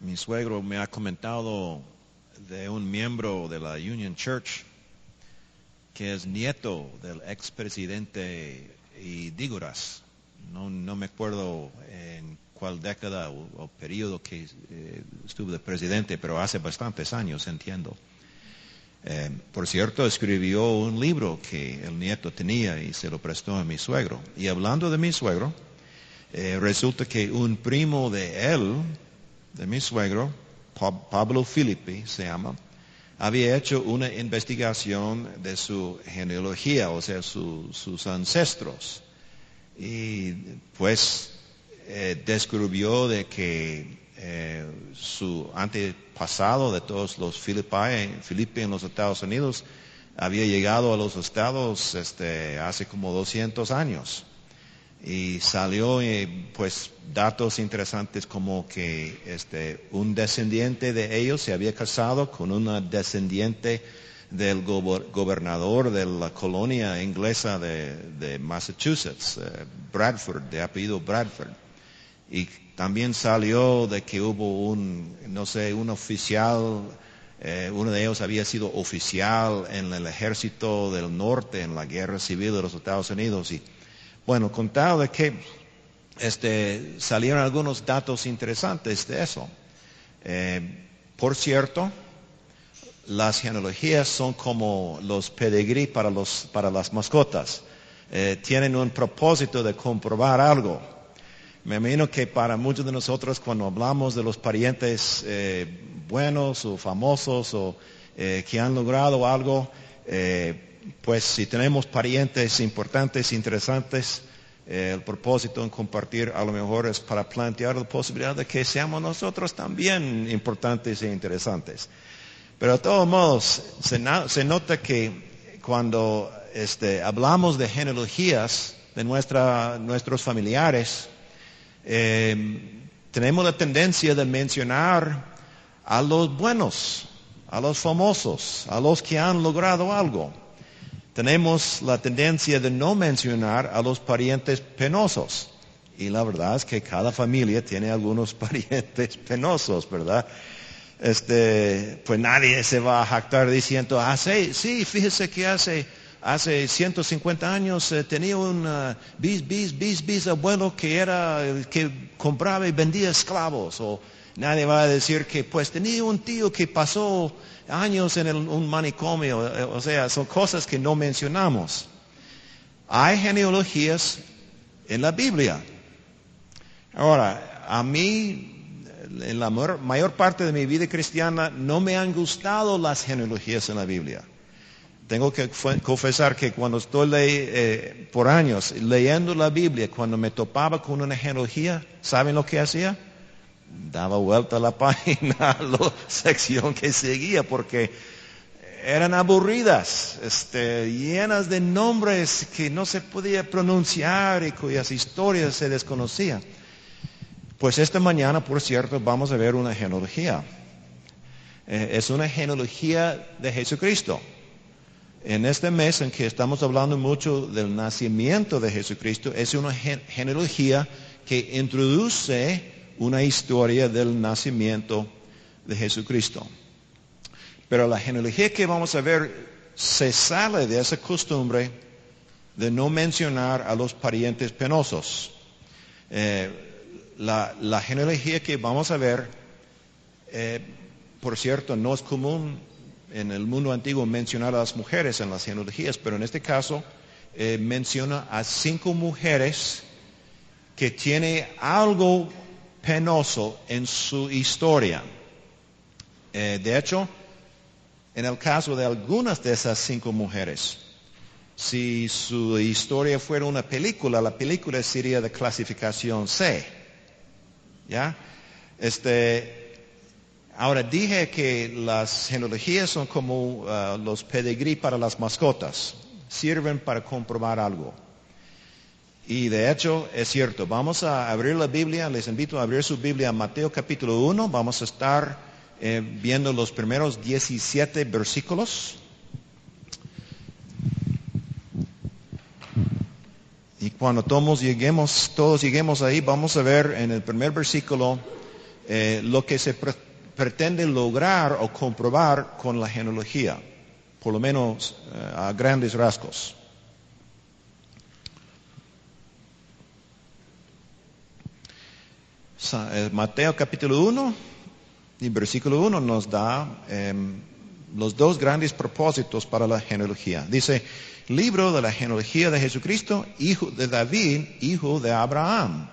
Mi suegro me ha comentado de un miembro de la Union Church que es nieto del expresidente Dígoras. No me acuerdo en cuál década o periodo que estuvo de presidente, pero hace bastantes años, entiendo. Por cierto, escribió un libro que el nieto tenía y se lo prestó a mi suegro. Y hablando de mi suegro, resulta que un primo de él, de mi suegro, Pablo Filippi se llama, había hecho una investigación de su genealogía, o sea, sus ancestros. Y pues descubrió de que su antepasado de todos los Filippi en los Estados Unidos había llegado a los estados hace como 200 años. Y salió pues datos interesantes como que un descendiente de ellos se había casado con una descendiente del gobernador de la colonia inglesa de Massachusetts, Bradford, de apellido Bradford. Y también salió de que hubo un oficial, uno de ellos había sido oficial en el ejército del norte en la guerra civil de los Estados Unidos. Y bueno, contado de que salieron algunos datos interesantes de eso. Por cierto, las genealogías son como los pedigrí para las mascotas. Tienen un propósito de comprobar algo. Me imagino que para muchos de nosotros cuando hablamos de los parientes buenos o famosos o que han logrado algo, pues si tenemos parientes importantes, interesantes, el propósito en compartir a lo mejor es para plantear la posibilidad de que seamos nosotros también importantes e interesantes. Pero de todos modos, se nota que cuando hablamos de genealogías de nuestros familiares, tenemos la tendencia de mencionar a los buenos, a los famosos, a los que han logrado algo. Tenemos la tendencia de no mencionar a los parientes penosos. Y la verdad es que cada familia tiene algunos parientes penosos, ¿verdad? Pues nadie se va a jactar diciendo, sí, fíjese que hace 150 años tenía un bisabuelo que era el que compraba y vendía esclavos. O nadie va a decir que pues tenía un tío que pasó años en un manicomio. O sea, son cosas que no mencionamos. Hay genealogías en la Biblia. Ahora, a mí, en la mayor parte de mi vida cristiana, no me han gustado las genealogías en la Biblia. Tengo que confesar que cuando estoy por años leyendo la Biblia, cuando me topaba con una genealogía, ¿saben lo que hacía? Daba vuelta a la página, a la sección que seguía, porque eran aburridas, llenas de nombres que no se podía pronunciar y cuyas historias se desconocían. Pues esta mañana, por cierto, vamos a ver una genealogía. Es una genealogía de Jesucristo. En este mes en que estamos hablando mucho del nacimiento de Jesucristo, es una genealogía que introduce una historia del nacimiento de Jesucristo. Pero la genealogía que vamos a ver se sale de esa costumbre de no mencionar a los parientes penosos. La genealogía que vamos a ver, por cierto, no es común en el mundo antiguo mencionar a las mujeres en las genealogías, pero en este caso menciona a 5 mujeres que tienen algo penoso en su historia. De hecho, en el caso de algunas de esas 5 mujeres, si su historia fuera una película, la película sería de clasificación C. ¿Ya? Ahora dije que las genealogías son como los pedigrí para las mascotas. Sirven para comprobar algo. Y de hecho es cierto. Vamos a abrir la Biblia. Les invito a abrir su Biblia a Mateo capítulo 1. Vamos a estar viendo los primeros 17 versículos. Y cuando todos lleguemos ahí, vamos a ver en el primer versículo lo que se pretende lograr o comprobar con la genealogía, por lo menos a grandes rasgos. Mateo capítulo 1 y versículo 1 nos da los dos grandes propósitos para la genealogía. Dice, libro de la genealogía de Jesucristo, hijo de David, hijo de Abraham.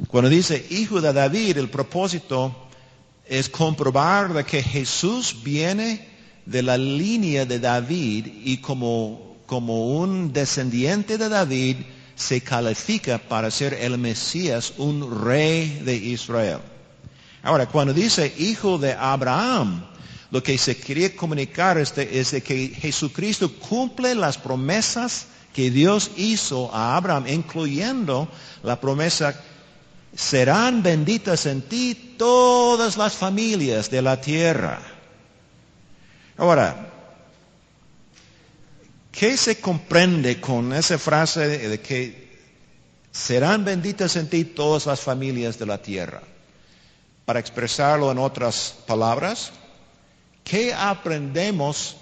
Cuando dice hijo de David, el propósito es comprobar de que Jesús viene de la línea de David y como un descendiente de David se califica para ser el Mesías, un rey de Israel. Ahora, cuando dice hijo de Abraham, lo que se quería comunicar es de que Jesucristo cumple las promesas que Dios hizo a Abraham, incluyendo la promesa, serán benditas en ti todas las familias de la tierra. Ahora, ¿qué se comprende con esa frase de que serán benditas en ti todas las familias de la tierra? Para expresarlo en otras palabras, ¿qué aprendemos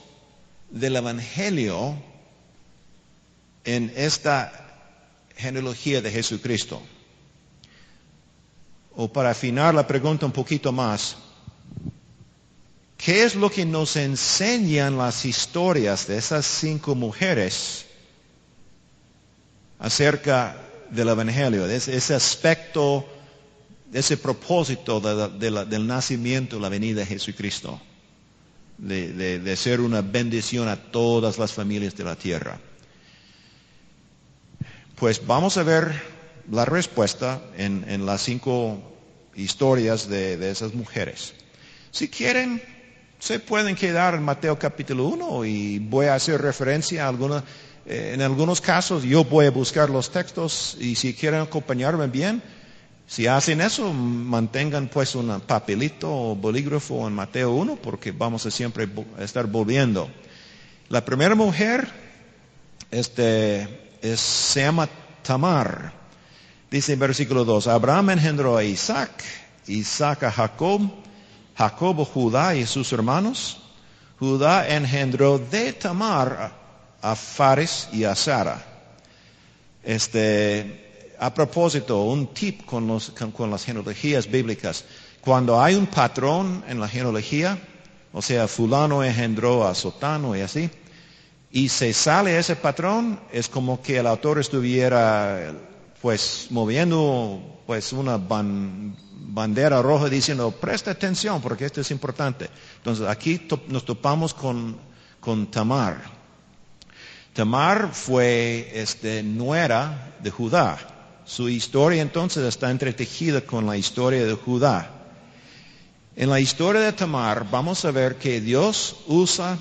del Evangelio en esta genealogía de Jesucristo? O para afinar la pregunta un poquito más, ¿qué es lo que nos enseñan las historias de esas 5 mujeres acerca del Evangelio, de ese aspecto, de ese propósito del nacimiento, la venida de Jesucristo, de ser una bendición a todas las familias de la tierra? Pues vamos a ver la respuesta en las 5 historias de esas mujeres. Si quieren, se pueden quedar en Mateo capítulo 1 y voy a hacer referencia a algunas. En algunos casos yo voy a buscar los textos y si quieren acompañarme bien, si hacen eso, mantengan pues un papelito o bolígrafo en Mateo 1 porque vamos a siempre estar volviendo. La primera mujer se llama Tamar. Dice en versículo 2, Abraham engendró a Isaac, Isaac a Jacob, Jacob a Judá y sus hermanos. Judá engendró de Tamar a Fares y a Sara. A propósito, un tip con las genealogías bíblicas. Cuando hay un patrón en la genealogía, o sea, fulano engendró a sotano y así, y se sale ese patrón, es como que el autor estuviera pues moviendo pues una bandera roja diciendo, presta atención porque esto es importante. Entonces aquí nos topamos con Tamar. Tamar fue nuera de Judá. Su historia entonces está entretejida con la historia de Judá. En la historia de Tamar vamos a ver que Dios usa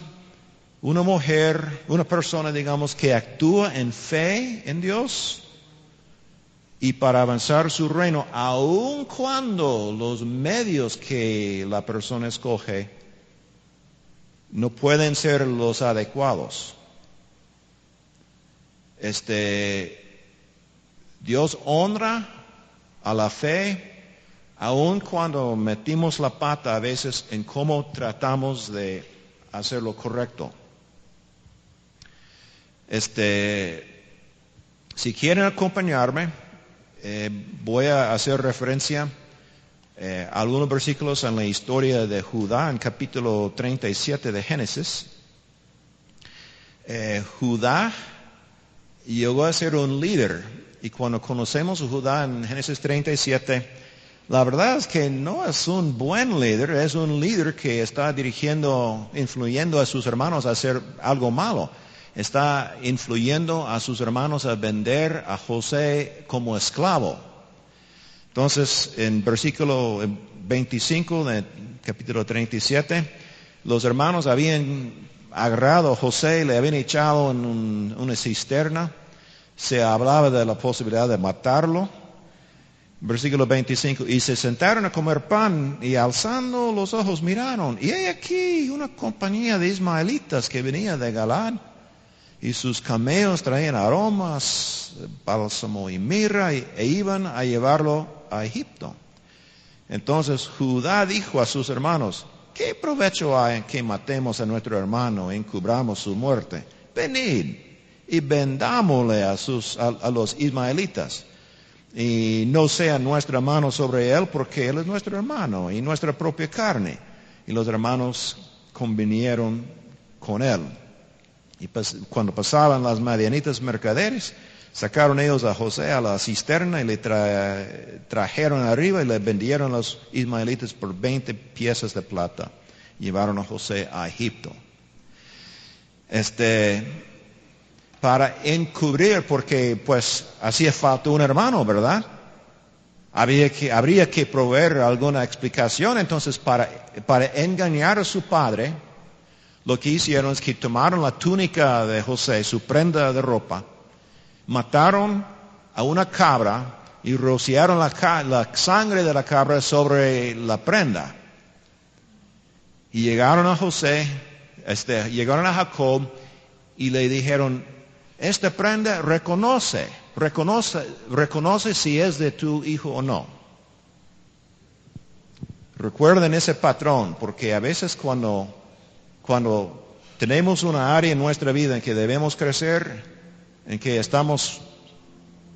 una mujer, una persona digamos que actúa en fe en Dios y para avanzar su reino, aun cuando los medios que la persona escoge no pueden ser los adecuados. Dios honra a la fe, aun cuando metimos la pata a veces en cómo tratamos de hacer lo correcto. Si quieren acompañarme, voy a hacer referencia a algunos versículos en la historia de Judá, en capítulo 37 de Génesis. Judá llegó a ser un líder, y cuando conocemos a Judá en Génesis 37, la verdad es que no es un buen líder, es un líder que está influyendo a sus hermanos a hacer algo malo. Está influyendo a sus hermanos a vender a José como esclavo. Entonces, en versículo 25 de capítulo 37, los hermanos habían agarrado a José, le habían echado en una cisterna. Se hablaba de la posibilidad de matarlo. Versículo 25, y se sentaron a comer pan y alzando los ojos miraron. Y hay aquí una compañía de ismaelitas que venía de Galaad. Y sus camellos traían aromas, bálsamo y mirra, e iban a llevarlo a Egipto. Entonces Judá dijo a sus hermanos, ¿qué provecho hay en que matemos a nuestro hermano e encubramos su muerte? Venid y vendámosle a los ismaelitas. Y no sea nuestra mano sobre él, porque él es nuestro hermano y nuestra propia carne. Y los hermanos convinieron con él. Y cuando pasaban las madianitas mercaderes, sacaron ellos a José a la cisterna y le trajeron arriba y le vendieron a los ismaelitas por 20 piezas de plata. Llevaron a José a Egipto. Para encubrir, porque pues hacía falta un hermano, ¿verdad? Habría que proveer alguna explicación. Entonces, para engañar a su padre, lo que hicieron es que tomaron la túnica de José, su prenda de ropa, mataron a una cabra y rociaron la sangre de la cabra sobre la prenda. Y llegaron a José, llegaron a Jacob y le dijeron, esta prenda reconoce si es de tu hijo o no. Recuerden ese patrón, porque a veces cuando tenemos una área en nuestra vida en que debemos crecer, en que estamos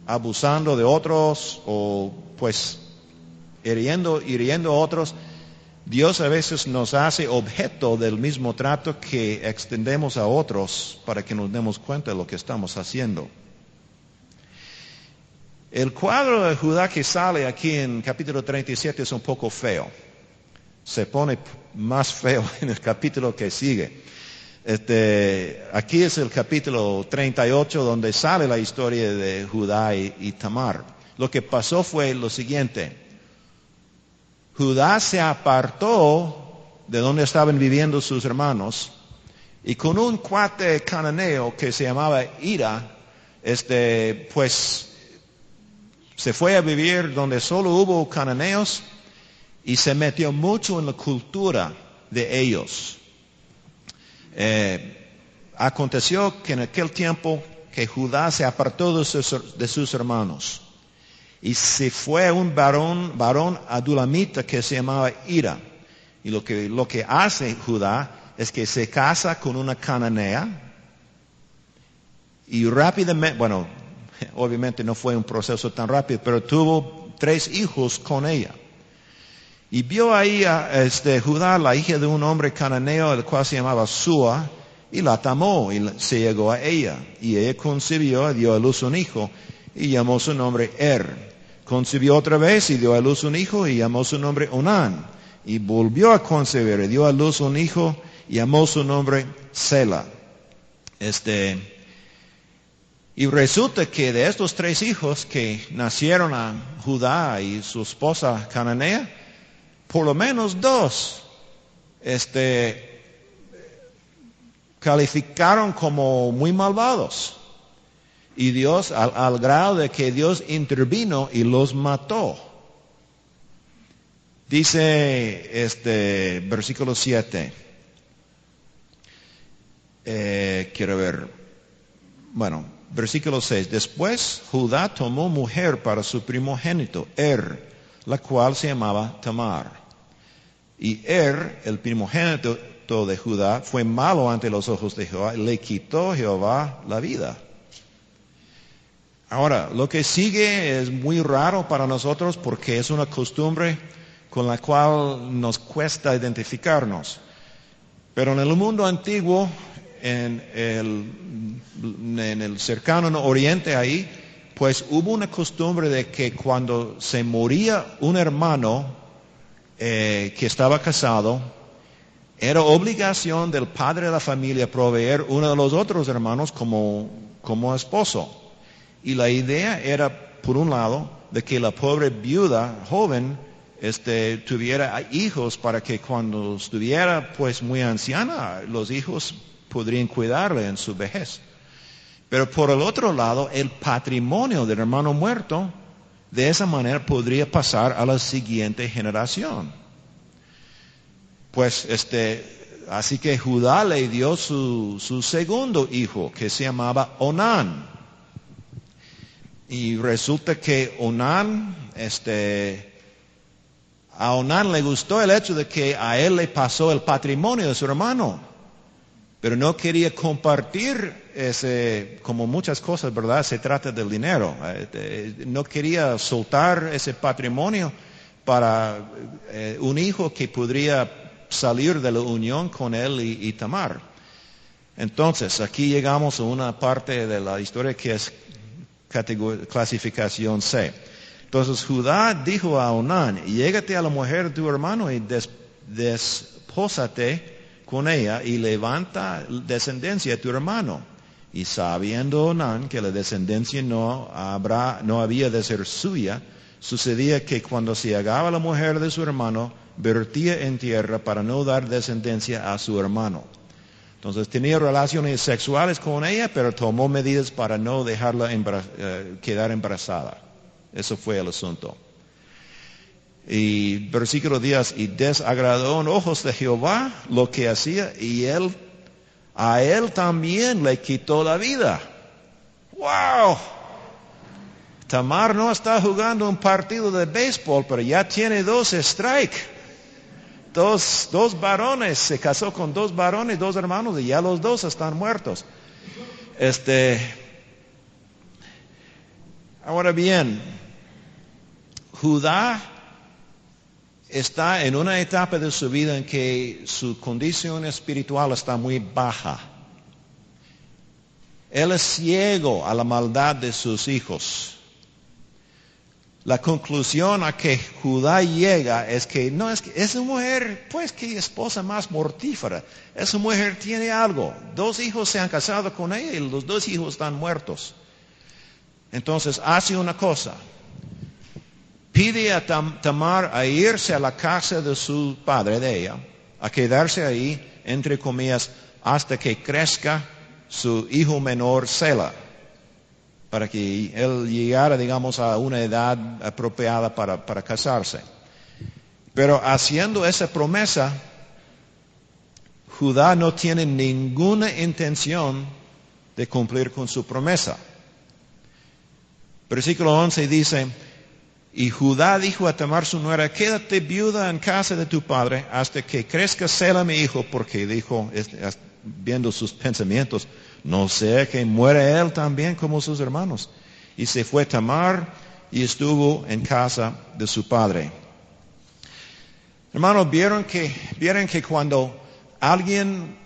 abusando de otros o pues hiriendo a otros, Dios a veces nos hace objeto del mismo trato que extendemos a otros para que nos demos cuenta de lo que estamos haciendo. El cuadro de Judá que sale aquí en capítulo 37 es un poco feo. Se pone más feo en el capítulo que sigue. Aquí es el capítulo 38 donde sale la historia de Judá y Tamar. Lo que pasó fue lo siguiente. Judá se apartó de donde estaban viviendo sus hermanos y con un cuate cananeo que se llamaba Ira, pues se fue a vivir donde solo hubo cananeos y se metió mucho en la cultura de ellos. Aconteció que en aquel tiempo que Judá se apartó de sus hermanos y se fue a un varón adulamita que se llamaba Ira. Y lo que hace Judá es que se casa con una cananea y rápidamente, obviamente no fue un proceso tan rápido, pero tuvo 3 hijos con ella. Y vio ahí a Judá, la hija de un hombre cananeo, el cual se llamaba Sua, y la tomó y se llegó a ella. Y ella concibió, dio a luz un hijo, y llamó su nombre Concibió otra vez y dio a luz un hijo, y llamó su nombre Onán. Y volvió a concebir, y dio a luz un hijo, y llamó su nombre Sela. Y resulta que de estos 3 hijos que nacieron a Judá y su esposa cananea, por lo menos 2 calificaron como muy malvados. Y Dios, al grado de que Dios intervino y los mató. Dice versículo 7. Quiero ver. Versículo 6. Después Judá tomó mujer para su primogénito, la cual se llamaba Tamar. Y el primogénito de Judá, fue malo ante los ojos de Jehová, y le quitó Jehová la vida. Ahora, lo que sigue es muy raro para nosotros porque es una costumbre con la cual nos cuesta identificarnos. Pero en el mundo antiguo, en el cercano oriente ahí, pues hubo una costumbre de que cuando se moría un hermano que estaba casado, era obligación del padre de la familia proveer uno de los otros hermanos como esposo. Y la idea era, por un lado, de que la pobre viuda joven tuviera hijos para que cuando estuviera pues muy anciana, los hijos podrían cuidarle en su vejez. Pero por el otro lado, el patrimonio del hermano muerto, de esa manera podría pasar a la siguiente generación. Pues así que Judá le dio su segundo hijo, que se llamaba Onán. Y resulta que Onán a Onán le gustó el hecho de que a él le pasó el patrimonio de su hermano, pero no quería compartir ese, como muchas cosas, ¿verdad? Se trata del dinero. No quería soltar ese patrimonio para un hijo que podría salir de la unión con él y Tamar. Entonces, aquí llegamos a una parte de la historia que es clasificación C. Entonces, Judá dijo a Onán, llégate a la mujer de tu hermano y despósate con ella y levanta descendencia de tu hermano. Y sabiendo Onán que la descendencia no había de ser suya, sucedía que cuando se llegaba la mujer de su hermano, vertía en tierra para no dar descendencia a su hermano. Entonces tenía relaciones sexuales con ella, pero tomó medidas para no dejarla quedar embarazada. Eso fue el asunto. Y versículo 10, y desagradó en ojos de Jehová lo que hacía, y a él también le quitó la vida. ¡Wow! Tamar no está jugando un partido de béisbol, pero ya tiene 2 strikes. Dos varones, se casó con 2 varones, 2 hermanos, y ya los 2 están muertos. Ahora bien, Judá está en una etapa de su vida en que su condición espiritual está muy baja. Él es ciego a la maldad de sus hijos. La conclusión a que Judá llega es que no es que esa mujer, pues qué esposa más mortífera. Esa mujer tiene algo. 2 hijos se han casado con ella y los 2 hijos están muertos. Entonces hace una cosa. Pide a Tamar a irse a la casa de su padre, de ella, a quedarse ahí, entre comillas, hasta que crezca su hijo menor, Sela, para que él llegara, digamos, a una edad apropiada para casarse. Pero haciendo esa promesa, Judá no tiene ninguna intención de cumplir con su promesa. Versículo 11 dice, y Judá dijo a Tamar su nuera, quédate viuda en casa de tu padre hasta que crezca Sela mi hijo, porque dijo, viendo sus pensamientos, no sea que muera él también como sus hermanos. Y se fue Tamar y estuvo en casa de su padre. Hermanos, vieron que cuando alguien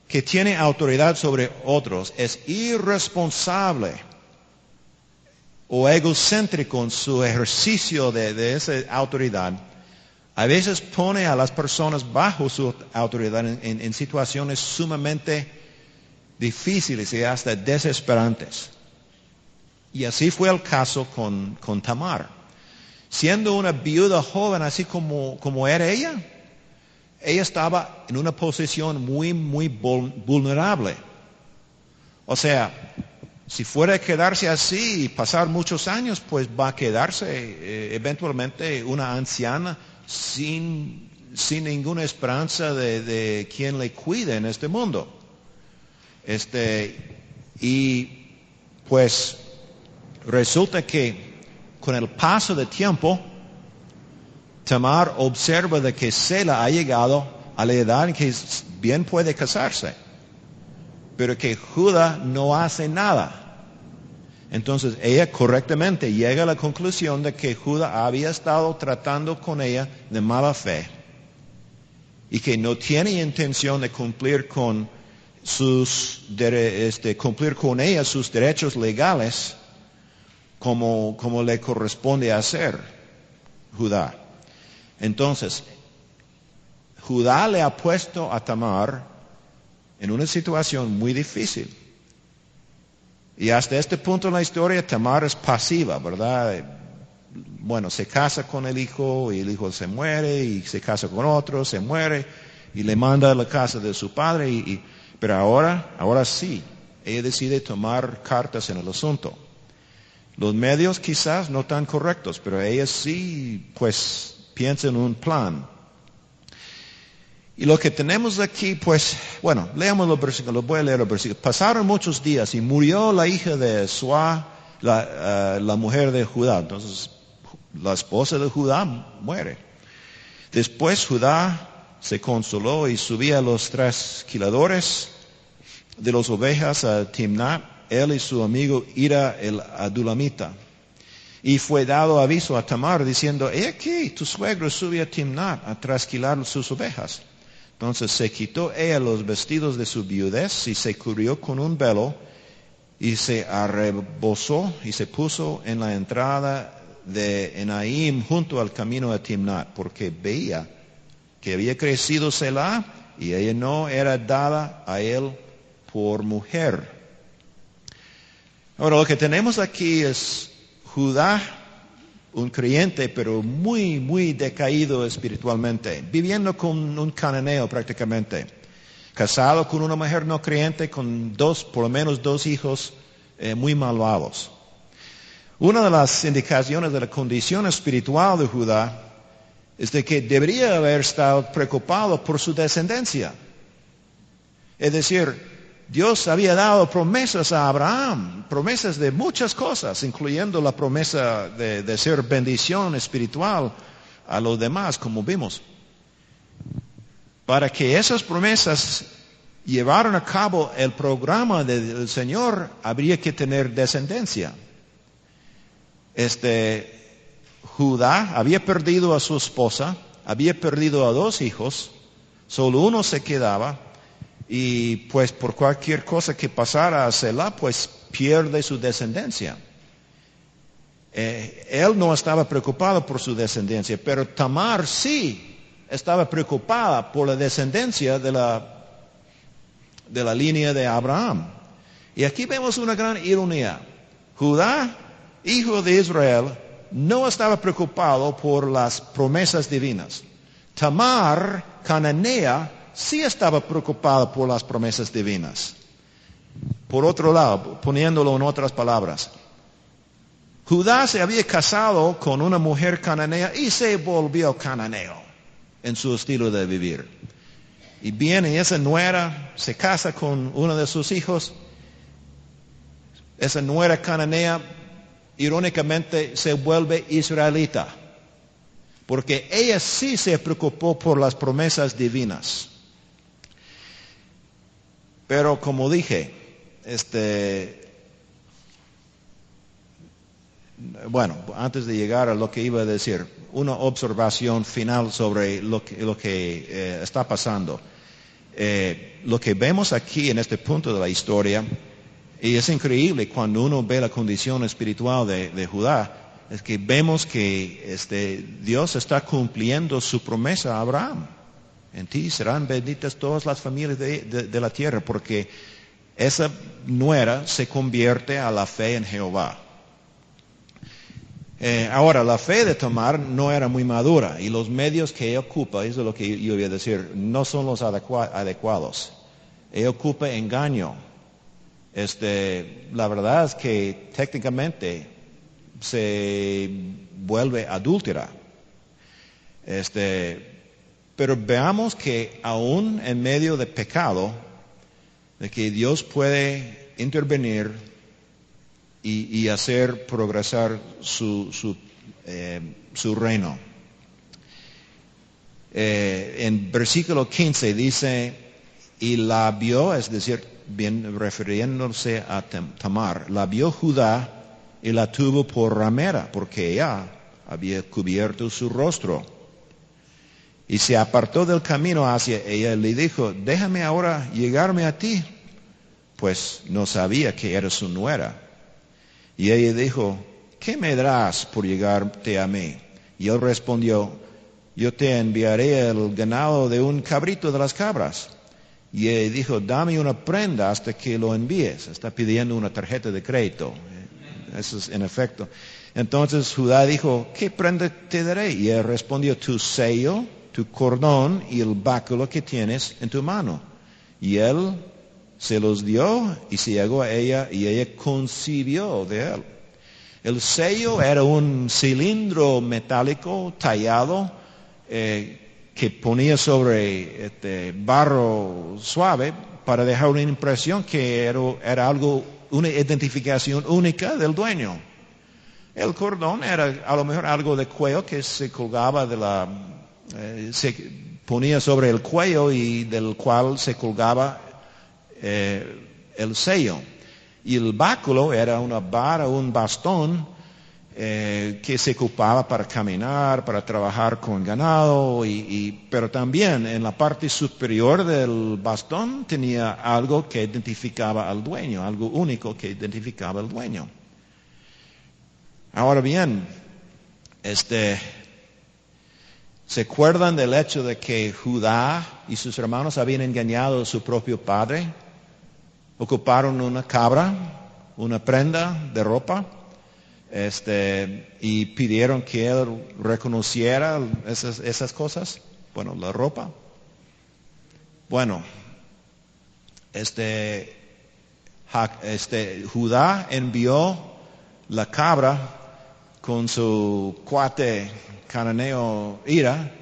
que tiene autoridad sobre otros es irresponsable o egocéntrico en su ejercicio de esa autoridad, a veces pone a las personas bajo su autoridad en situaciones sumamente difíciles y hasta desesperantes. Y así fue el caso con Tamar. Siendo una viuda joven, así como era ella estaba en una posición muy, muy vulnerable. O sea, si fuera a quedarse así y pasar muchos años, pues va a quedarse eventualmente una anciana sin ninguna esperanza de quien le cuide en este mundo. Y pues resulta que con el paso del tiempo, Tamar observa de que Sela ha llegado a la edad en que bien puede casarse, pero que Judá no hace nada. Entonces ella correctamente llega a la conclusión de que Judá había estado tratando con ella de mala fe y que no tiene intención de cumplir con cumplir con ella sus derechos legales como le corresponde hacer Judá. Entonces, Judá le ha puesto a Tamar en una situación muy difícil. Y hasta este punto en la historia, Tamar es pasiva, ¿verdad? Bueno, se casa con el hijo y el hijo se muere y se casa con otro, se muere y le manda a la casa de su padre. Pero ahora sí, ella decide tomar cartas en el asunto. Los medios quizás no tan correctos, pero ella sí, pues, piensa en un plan. Y lo que tenemos aquí, pues, bueno, leamos los versículos, voy a leer los versículos. Pasaron muchos días y murió la hija de Suá, la mujer de Judá. Entonces, la esposa de Judá muere. Después Judá se consoló y subía a los trasquiladores de las ovejas a Timnat, él y su amigo Ira el Adulamita. Y fue dado aviso a Tamar diciendo, he aquí, tu suegro sube a Timnat a trasquilar sus ovejas. Entonces se quitó ella los vestidos de su viudez y se cubrió con un velo y se arrebozó y se puso en la entrada de Enaim junto al camino a Timnat, porque veía que había crecido Selah y ella no era dada a él por mujer. Ahora lo que tenemos aquí es Judá, un creyente, pero muy, muy decaído espiritualmente, viviendo con un cananeo prácticamente, casado con una mujer no creyente, con por lo menos dos hijos muy malvados. Una de las indicaciones de la condición espiritual de Judá es de que debería haber estado preocupado por su descendencia. Es decir, Dios había dado promesas a Abraham, promesas de muchas cosas, incluyendo la promesa de ser bendición espiritual a los demás, como vimos. Para que esas promesas llevaran a cabo el programa del Señor, habría que tener descendencia. Judá había perdido a su esposa, había perdido a dos hijos, solo uno se quedaba, y pues por cualquier cosa que pasara a Selah, pues pierde su descendencia. Él no estaba preocupado por su descendencia, pero Tamar sí estaba preocupada por la descendencia de la línea de Abraham. Y aquí vemos una gran ironía. Judá, hijo de Israel, no estaba preocupado por las promesas divinas. Tamar, cananea, sí estaba preocupada por las promesas divinas. Por otro lado, poniéndolo en otras palabras, Judá se había casado con una mujer cananea y se volvió cananeo en su estilo de vivir. Y viene esa nuera, se casa con uno de sus hijos. Esa nuera cananea, irónicamente, se vuelve israelita, porque ella sí se preocupó por las promesas divinas. Pero como dije, bueno, antes de llegar a lo que iba a decir, una observación final sobre lo que está pasando. Lo que vemos aquí en este punto de la historia, y es increíble cuando uno ve la condición espiritual de Judá, es que vemos que Dios está cumpliendo su promesa a Abraham. En ti serán benditas todas las familias de la tierra, porque esa nuera se convierte a la fe en Jehová. Ahora, la fe de Tamar no era muy madura, y los medios que ella ocupa, eso es lo que yo voy a decir, no son los adecuados. Ella ocupa engaño. La verdad es que técnicamente se vuelve adúltera. Pero veamos que aún en medio de pecado, de que Dios puede intervenir y hacer progresar su reino. En versículo 15 dice, y la vio, es decir, bien refiriéndose a Tamar, la vio Judá y la tuvo por ramera, porque ella había cubierto su rostro. Y se apartó del camino hacia ella y le dijo, déjame ahora llegarme a ti, pues no sabía que era su nuera. Y ella dijo, ¿qué me darás por llegarte a mí? Y él respondió, yo te enviaré el ganado de un cabrito de las cabras. Y ella dijo, dame una prenda hasta que lo envíes. Está pidiendo una tarjeta de crédito. Eso es en efecto. Entonces Judá dijo, ¿qué prenda te daré? Y él respondió, tu sello, tu cordón y el báculo que tienes en tu mano. Y él se los dio y se llegó a ella y ella concibió de él. El sello era un cilindro metálico tallado que ponía sobre barro suave para dejar una impresión que era algo, una identificación única del dueño. El cordón era a lo mejor algo de cuello que se colgaba de se ponía sobre el cuello y del cual se colgaba el sello. Y el báculo era una vara, un bastón que se ocupaba para caminar, para trabajar con ganado, pero también en la parte superior del bastón tenía algo que identificaba al dueño, algo único que identificaba al dueño. Ahora bien, ¿se acuerdan del hecho de que Judá y sus hermanos habían engañado a su propio padre? Ocuparon una cabra, una prenda de ropa, y pidieron que él reconociera esas cosas. Bueno, la ropa. Bueno, Judá envió la cabra con su cuate cananeo Ira,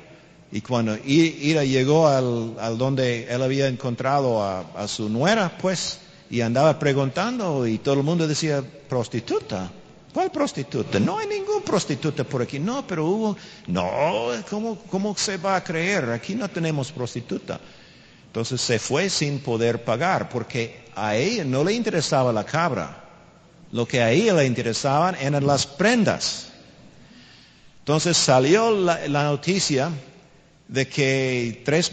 y cuando Ira llegó al donde él había encontrado a su nuera, pues, y andaba preguntando, y todo el mundo decía, prostituta. ¿Cuál prostituta? No hay ningún prostituta por aquí. No, pero hubo. No, ¿cómo se va a creer? Aquí no tenemos prostituta. Entonces se fue sin poder pagar, porque a ella no le interesaba la cabra. Lo que a ella le interesaban eran las prendas. Entonces salió la noticia de que 3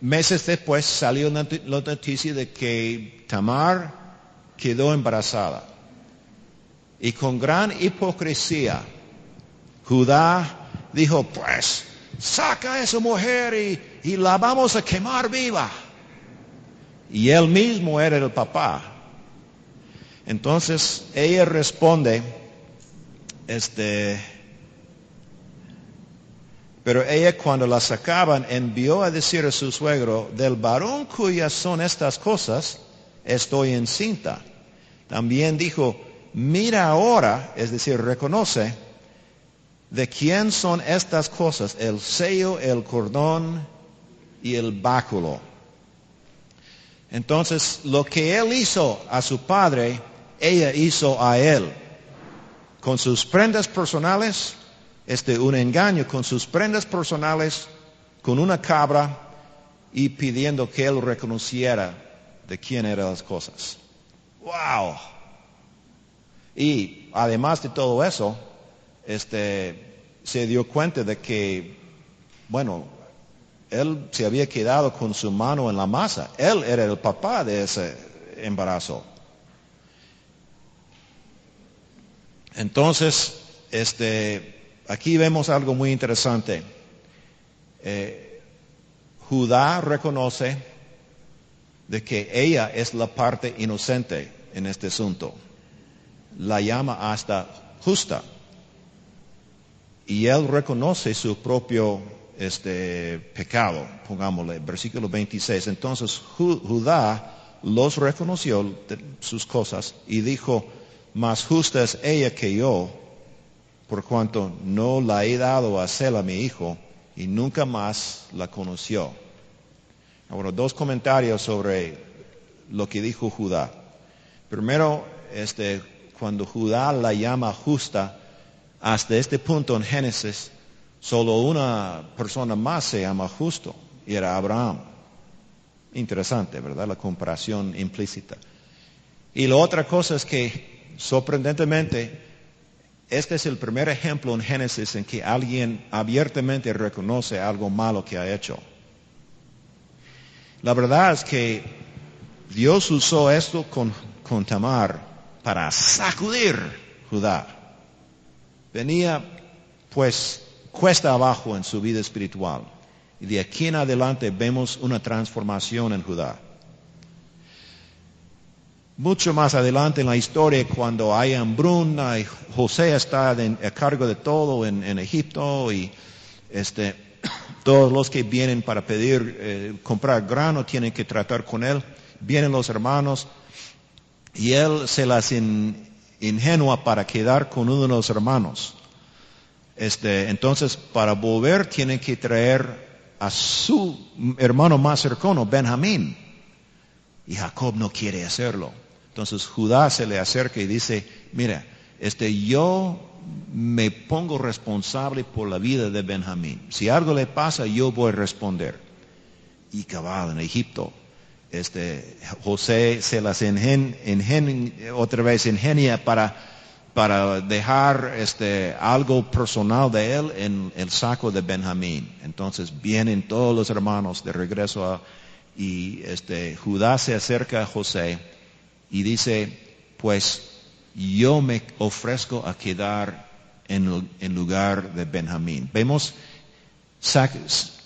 meses después salió la noticia de que Tamar quedó embarazada. Y con gran hipocresía, Judá dijo, pues, saca a esa mujer y la vamos a quemar viva. Y él mismo era el papá. Entonces ella responde, pero ella cuando la sacaban envió a decir a su suegro, del varón cuyas son estas cosas, estoy encinta. También dijo, mira ahora, es decir, reconoce, de quién son estas cosas, el sello, el cordón y el báculo. Entonces, lo que él hizo a su padre, ella hizo a él. Con sus prendas personales, un engaño con sus prendas personales, con una cabra y pidiendo que él reconociera de quién eran las cosas. ¡Wow! Y además de todo eso, se dio cuenta de que, bueno, él se había quedado con su mano en la masa. Él era el papá de ese embarazo. Entonces, aquí vemos algo muy interesante. Judá reconoce de que ella es la parte inocente en este asunto. La llama hasta justa. Y él reconoce su propio pecado, pongámosle, versículo 26. Entonces Judá los reconoció de sus cosas y dijo, más justa es ella que yo, por cuanto no la he dado a Sela mi hijo, y nunca más la conoció. Ahora, 2 comentarios sobre lo que dijo Judá. Primero, cuando Judá la llama justa, hasta este punto en Génesis, solo una persona más se llama justo, y era Abraham. Interesante, ¿verdad? La comparación implícita. Y la otra cosa es que, sorprendentemente, este es el primer ejemplo en Génesis en que alguien abiertamente reconoce algo malo que ha hecho. La verdad es que Dios usó esto con Tamar para sacudir Judá. Venía, pues, cuesta abajo en su vida espiritual. Y de aquí en adelante vemos una transformación en Judá. Mucho más adelante en la historia, cuando hay hambruna y José está a cargo de todo en Egipto y todos los que vienen para pedir, comprar grano tienen que tratar con él. Vienen los hermanos y él se las ingenua para quedar con uno de los hermanos. Entonces, para volver tienen que traer a su hermano más cercano, Benjamín. Y Jacob no quiere hacerlo. Entonces Judá se le acerca y dice, mira, yo me pongo responsable por la vida de Benjamín. Si algo le pasa, yo voy a responder. Y cabal, en Egipto, José se las ingenia para dejar algo personal de él en el saco de Benjamín. Entonces vienen todos los hermanos de regreso y Judá se acerca a José y dice, pues yo me ofrezco a quedar en lugar de Benjamín. Vemos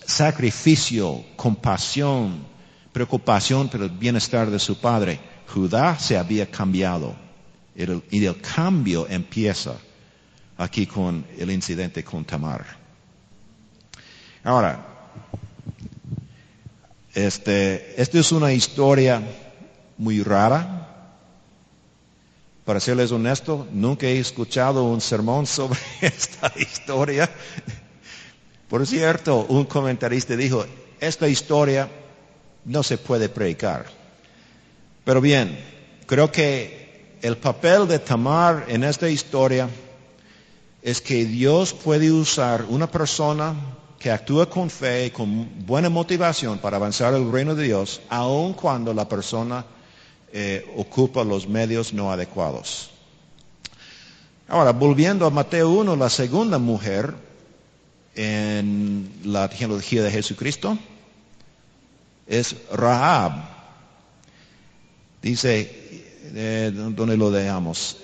sacrificio, compasión, preocupación por el bienestar de su padre. Judá se había cambiado. Y el cambio empieza aquí con el incidente con Tamar. Ahora, esta es una historia muy rara. Para serles honesto, nunca he escuchado un sermón sobre esta historia. Por cierto, un comentarista dijo, esta historia no se puede predicar. Pero bien, creo que el papel de Tamar en esta historia es que Dios puede usar una persona que actúa con fe y con buena motivación para avanzar el reino de Dios, aun cuando la persona ocupa los medios no adecuados. Ahora, volviendo a Mateo 1, la segunda mujer en la genealogía de Jesucristo es Rahab. Dice, ¿dónde lo dejamos?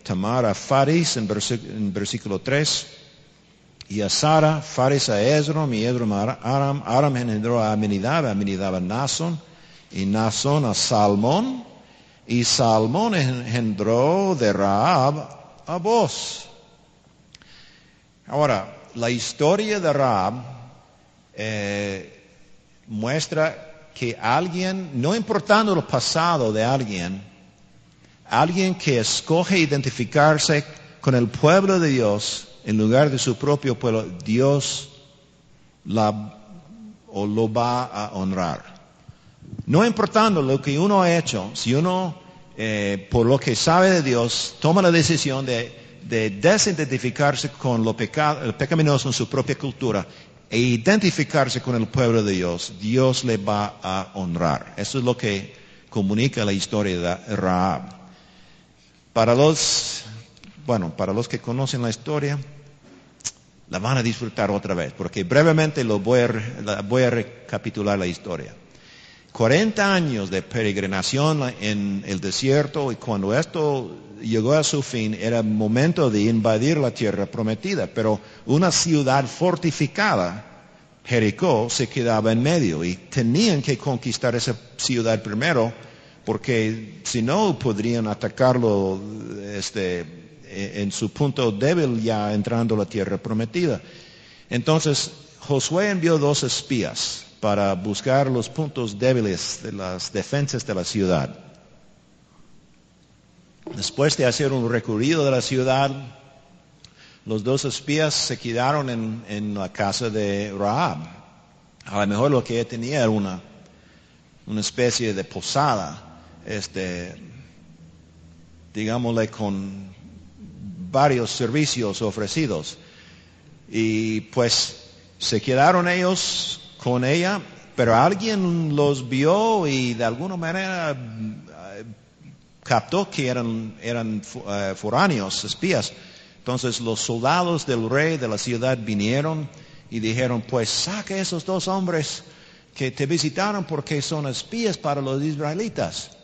Tamar a Faris en versículo 3, y a Sara, Faris a Esrom, y Esrom a Aram, Aram engendró a Aminadab, Aminadab a Naasón, y Naasón a Salmón, y Salmón engendró de Rahab a Boz. Ahora, la historia de Rahab muestra que alguien, no importando el pasado de alguien que escoge identificarse con el pueblo de Dios en lugar de su propio pueblo, Dios lo va a honrar. No importando lo que uno ha hecho, si uno, por lo que sabe de Dios, toma la decisión de desidentificarse con lo pecaminoso en su propia cultura e identificarse con el pueblo de Dios, Dios le va a honrar. Eso es lo que comunica la historia de Rahab. Para los que conocen la historia, la van a disfrutar otra vez, porque brevemente voy a recapitular la historia. 40 años de peregrinación en el desierto, y cuando esto llegó a su fin, era momento de invadir la tierra prometida, pero una ciudad fortificada, Jericó, se quedaba en medio, y tenían que conquistar esa ciudad primero, porque si no podrían atacarlo en su punto débil ya entrando a la tierra prometida. Entonces Josué envió 2 espías para buscar los puntos débiles de las defensas de la ciudad. Después de hacer un recorrido de la ciudad, los 2 espías se quedaron en la casa de Rahab. A lo mejor lo que ella tenía era una especie de posada, digámosle, con varios servicios ofrecidos. Y pues se quedaron ellos con ella, pero alguien los vio y de alguna manera captó que eran foráneos, espías. Entonces los soldados del rey de la ciudad vinieron y dijeron, pues saca esos 2 hombres que te visitaron porque son espías para los israelitas.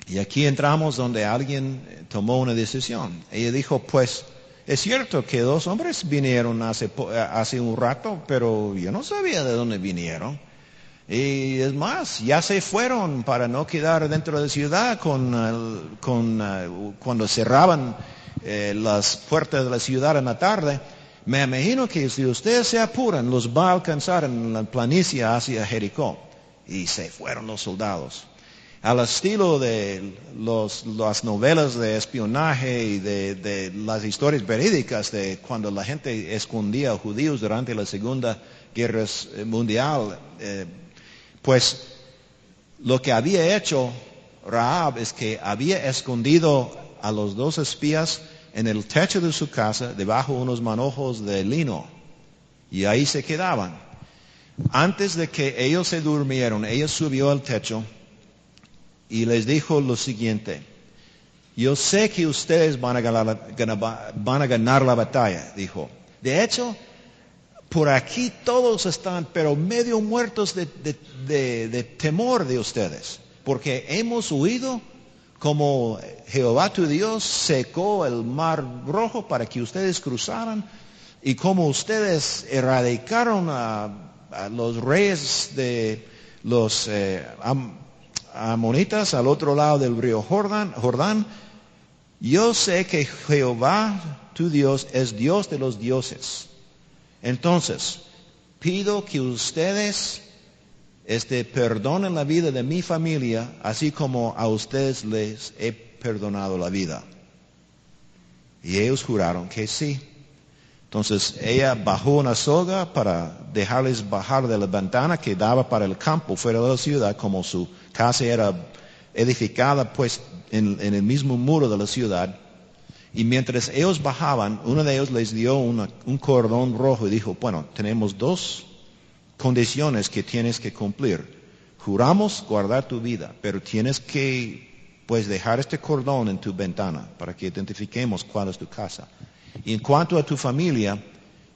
Y aquí entramos donde alguien tomó una decisión. Ella dijo, pues es cierto que 2 hombres vinieron hace un rato, pero yo no sabía de dónde vinieron. Y es más, ya se fueron para no quedar dentro de la ciudad cuando cerraban las puertas de la ciudad en la tarde. Me imagino que si ustedes se apuran, los va a alcanzar en la planicie hacia Jericó. Y se fueron los soldados. Al estilo de las novelas de espionaje y de las historias verídicas de cuando la gente escondía a judíos durante la Segunda Guerra Mundial, pues lo que había hecho Rahab es que había escondido a los 2 espías en el techo de su casa, debajo de unos manojos de lino. Y ahí se quedaban. Antes de que ellos se durmieron, ella subió al techo y les dijo lo siguiente: yo sé que ustedes van a ganar la batalla, dijo. De hecho, por aquí todos están, pero medio muertos de temor de ustedes, porque hemos huido como Jehová tu Dios secó el mar rojo para que ustedes cruzaran, y como ustedes erradicaron a los reyes de los amonitas al otro lado del río Jordán. Yo sé que Jehová tu Dios es Dios de los dioses. Entonces, pido que ustedes perdonen la vida de mi familia, así como a ustedes les he perdonado la vida. Y ellos juraron que sí. Entonces ella bajó una soga para dejarles bajar de la ventana que daba para el campo fuera de la ciudad, como su casa era edificada pues en el mismo muro de la ciudad. Y mientras ellos bajaban, uno de ellos les dio un cordón rojo y dijo: bueno, tenemos 2 condiciones que tienes que cumplir. Juramos guardar tu vida, pero tienes que pues dejar este cordón en tu ventana para que identifiquemos cuál es tu casa. Y en cuanto a tu familia,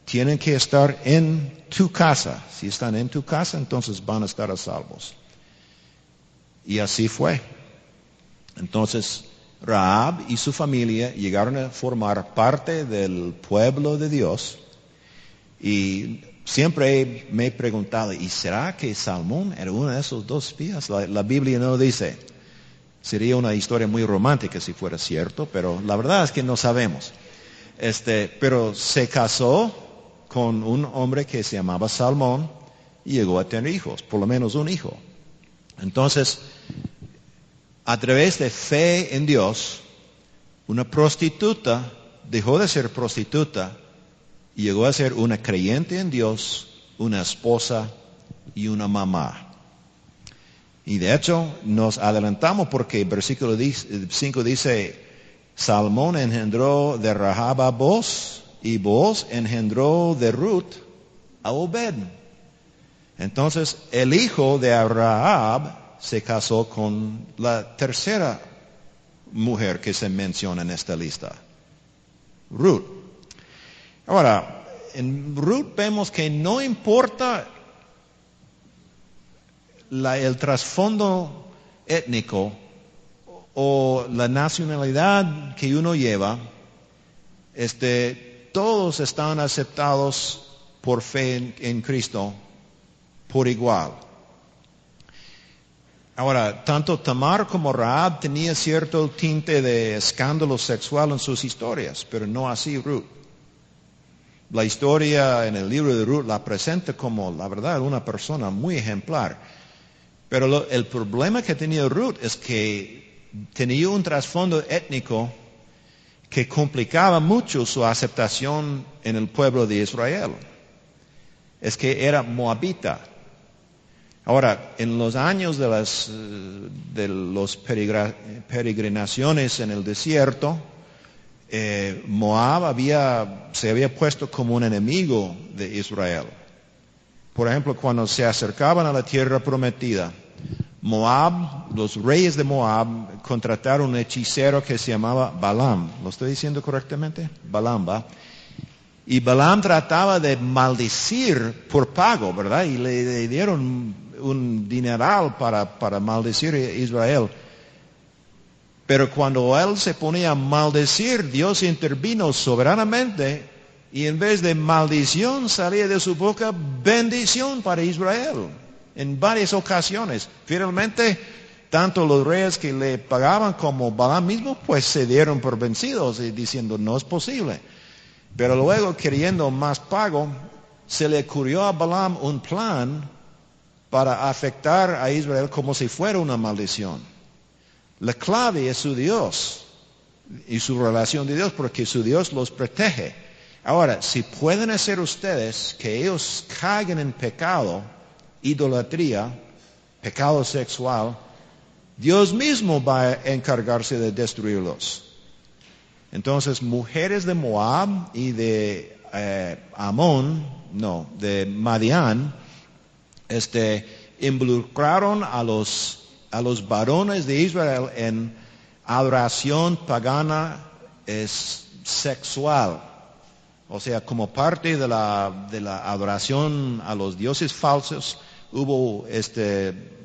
tienen que estar en tu casa. Si están en tu casa, entonces van a estar a salvos. Y así fue. Entonces, Rahab y su familia llegaron a formar parte del pueblo de Dios. Y siempre me he preguntado, ¿y será que Salmón era uno de esos 2 espías? La Biblia no dice. Sería una historia muy romántica si fuera cierto, pero la verdad es que no sabemos. Pero se casó con un hombre que se llamaba Salmón y llegó a tener hijos, por lo menos un hijo. Entonces, a través de fe en Dios, una prostituta dejó de ser prostituta y llegó a ser una creyente en Dios, una esposa y una mamá. Y de hecho, nos adelantamos porque el versículo 5 dice: Salmón engendró de Rahab a Booz, y Booz engendró de Ruth a Obed. Entonces, el hijo de Rahab se casó con la tercera mujer que se menciona en esta lista, Ruth. Ahora, en Ruth vemos que no importa el trasfondo étnico o la nacionalidad que uno lleva, todos están aceptados por fe en Cristo por igual. Ahora, tanto Tamar como Rahab tenía cierto tinte de escándalo sexual en sus historias, pero no así Ruth. La historia en el libro de Ruth la presenta como, la verdad, una persona muy ejemplar. Pero el problema que tenía Ruth es que tenía un trasfondo étnico que complicaba mucho su aceptación en el pueblo de Israel. Es que era moabita. Ahora, en los años de las peregrinaciones en el desierto, Moab se había puesto como un enemigo de Israel. Por ejemplo, cuando se acercaban a la tierra prometida, Moab, los reyes de Moab contrataron un hechicero que se llamaba Balaam. ¿Lo estoy diciendo correctamente? Balaam, ¿va? Y Balaam trataba de maldecir por pago, ¿verdad? Y le dieron un dineral para maldecir a Israel. Pero cuando él se ponía a maldecir, Dios intervino soberanamente y en vez de maldición salía de su boca bendición para Israel. En varias ocasiones. Finalmente, tanto los reyes que le pagaban como Balaam mismo, pues se dieron por vencidos y diciendo, no es posible. Pero luego, queriendo más pago, se le ocurrió a Balaam un plan para afectar a Israel como si fuera una maldición. La clave es su Dios y su relación de Dios, porque su Dios los protege. Ahora, si pueden hacer ustedes que ellos caigan en pecado, idolatría, pecado sexual, Dios mismo va a encargarse de destruirlos. Entonces, mujeres de Moab y de de Madián, involucraron a los varones de Israel en adoración pagana sexual. O sea, como parte de la adoración a los dioses falsos, hubo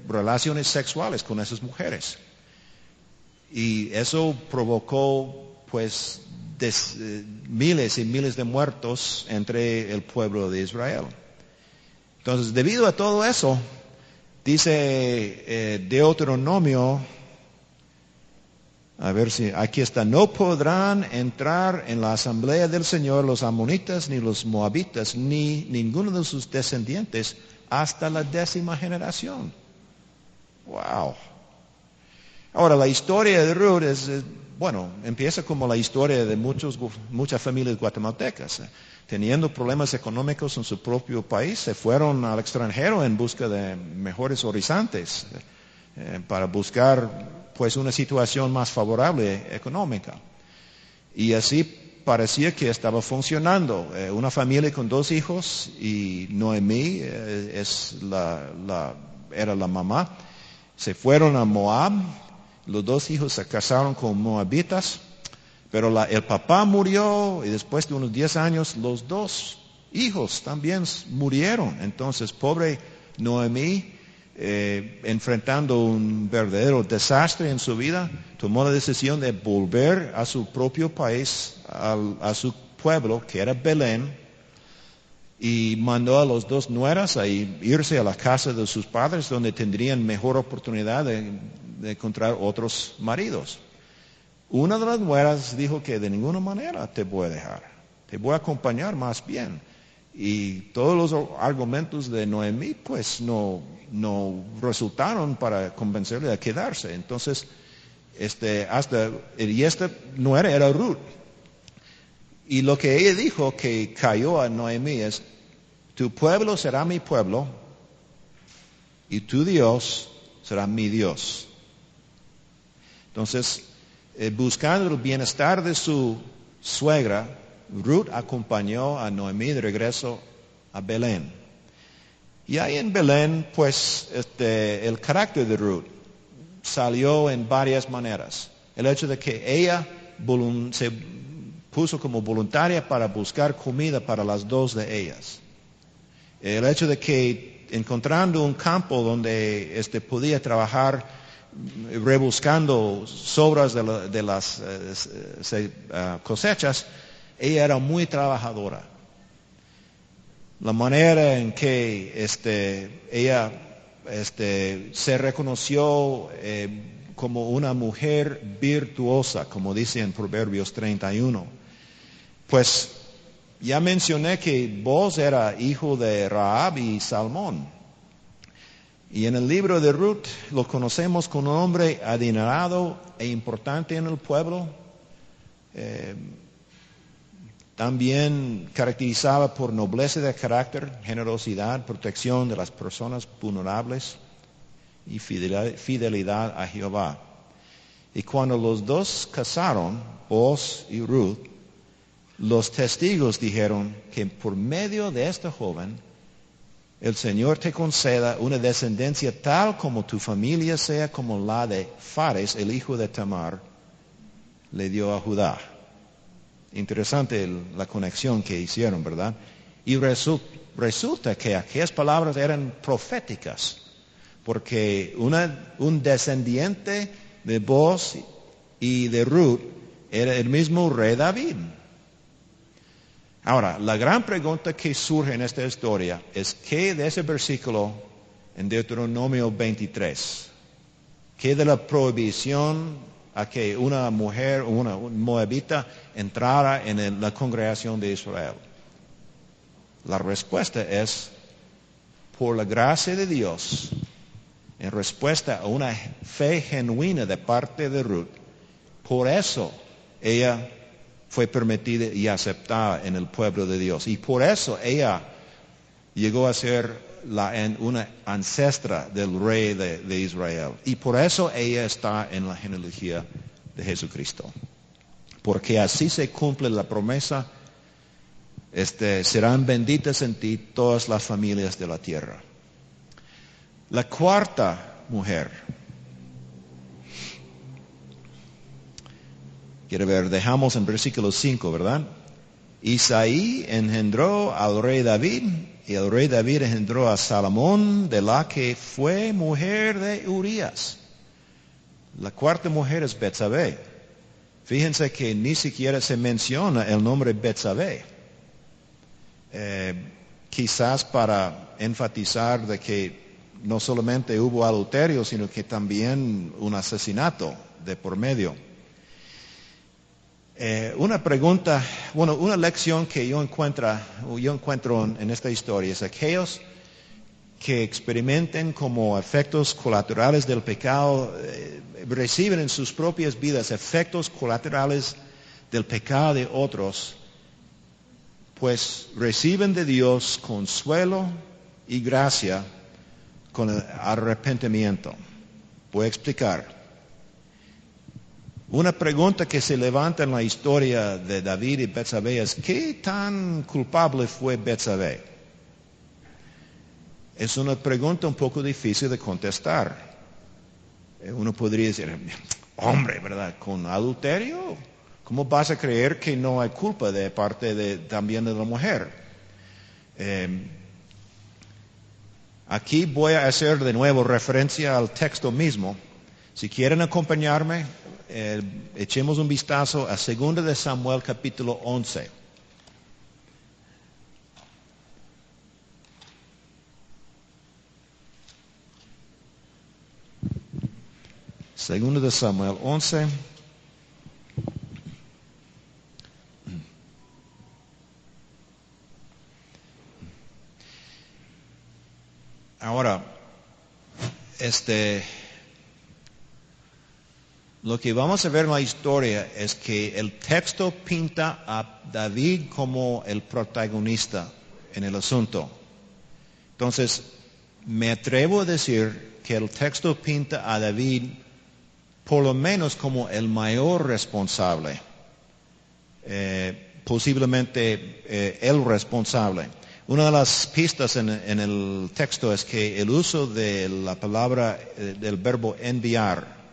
relaciones sexuales con esas mujeres. Y eso provocó, pues, miles y miles de muertos entre el pueblo de Israel. Entonces, debido a todo eso, dice Deuteronomio, a ver si aquí está, no podrán entrar en la asamblea del Señor los amonitas, ni los moabitas, ni ninguno de sus descendientes hasta la 10ª generación. Wow. Ahora, la historia de Ruth empieza como la historia de muchas familias guatemaltecas. Teniendo problemas económicos en su propio país, se fueron al extranjero en busca de mejores horizontes, para buscar pues una situación más favorable económica. Y así parecía que estaba funcionando. Una familia con 2 hijos y Noemí era la mamá. Se fueron a Moab. Los 2 hijos se casaron con moabitas, pero el papá murió y después de unos 10 años los 2 hijos también murieron. Entonces, pobre Noemí, enfrentando un verdadero desastre en su vida, tomó la decisión de volver a su propio país, a su pueblo, que era Belén, y mandó a los 2 nueras a irse a la casa de sus padres, donde tendrían mejor oportunidad de encontrar otros maridos. Una de las nueras dijo que de ninguna manera te voy a dejar, te voy a acompañar más bien. Y todos los argumentos de Noemí pues no resultaron para convencerle a quedarse. Entonces, esta nuera era Ruth. Y lo que ella dijo que cayó a Noemí es, tu pueblo será mi pueblo y tu Dios será mi Dios. Entonces, buscando el bienestar de su suegra, Ruth acompañó a Noemí de regreso a Belén. Y ahí en Belén, pues, el carácter de Ruth salió en varias maneras. El hecho de que ella se puso como voluntaria para buscar comida para las 2 de ellas. El hecho de que encontrando un campo donde podía trabajar rebuscando sobras de las cosechas, ella era muy trabajadora. La manera en que ella se reconoció como una mujer virtuosa, como dice en Proverbios 31. Pues ya mencioné que Boaz era hijo de Rahab y Salmón. Y en el libro de Ruth lo conocemos como un hombre adinerado e importante en el pueblo. También caracterizado por nobleza de carácter, generosidad, protección de las personas vulnerables y fidelidad a Jehová. Y cuando los 2 casaron, Boaz y Ruth, los testigos dijeron que por medio de esta joven, el Señor te conceda una descendencia tal como tu familia sea como la de Fares, el hijo de Tamar, le dio a Judá. Interesante la conexión que hicieron, ¿verdad? Y resulta que aquellas palabras eran proféticas, porque un descendiente de Boaz y de Ruth era el mismo rey David. Ahora, la gran pregunta que surge en esta historia es ¿qué de ese versículo en Deuteronomio 23? ¿Qué de la prohibición a que una mujer, una moabita, entrara en la congregación de Israel? La respuesta es, por la gracia de Dios, en respuesta a una fe genuina de parte de Ruth, por eso ella fue permitida y aceptada en el pueblo de Dios. Y por eso ella llegó a ser una ancestra del rey de Israel. Y por eso ella está en la genealogía de Jesucristo. porque así se cumple la promesa, serán benditas en ti todas las familias de la tierra. La cuarta mujer. Quiero ver, dejamos en versículo 5, ¿verdad? Isaí engendró al rey David, y el rey David engendró a Salomón, de la que fue mujer de Urías. La cuarta mujer es Betsabé. Fíjense que ni siquiera se menciona el nombre Betsabé. Quizás para enfatizar de que no solamente hubo adulterio, sino que también un asesinato de por medio. Una pregunta, una lección que yo encuentro en esta historia es aquellos que experimenten como efectos colaterales del pecado, reciben en sus propias vidas efectos colaterales del pecado de otros, pues reciben de Dios consuelo y gracia con el arrepentimiento. Voy a explicar. Una pregunta que se levanta en la historia de David y Betsabé es, ¿qué tan culpable fue Betsabé? Es una pregunta un poco difícil de contestar. Uno podría decir, hombre, ¿verdad? ¿Con adulterio? ¿Cómo vas a creer que no hay culpa de parte también de la mujer? Aquí voy a hacer de nuevo referencia al texto mismo. Si quieren acompañarme, echemos un vistazo a 2 de Samuel capítulo 11. Segundo de Samuel 11. Ahora, lo que vamos a ver en la historia es que el texto pinta a David como el protagonista en el asunto. Entonces, me atrevo a decir que el texto pinta a David por lo menos como el mayor responsable, posiblemente el responsable. Una de las pistas en el texto es que el uso de la palabra, del verbo enviar.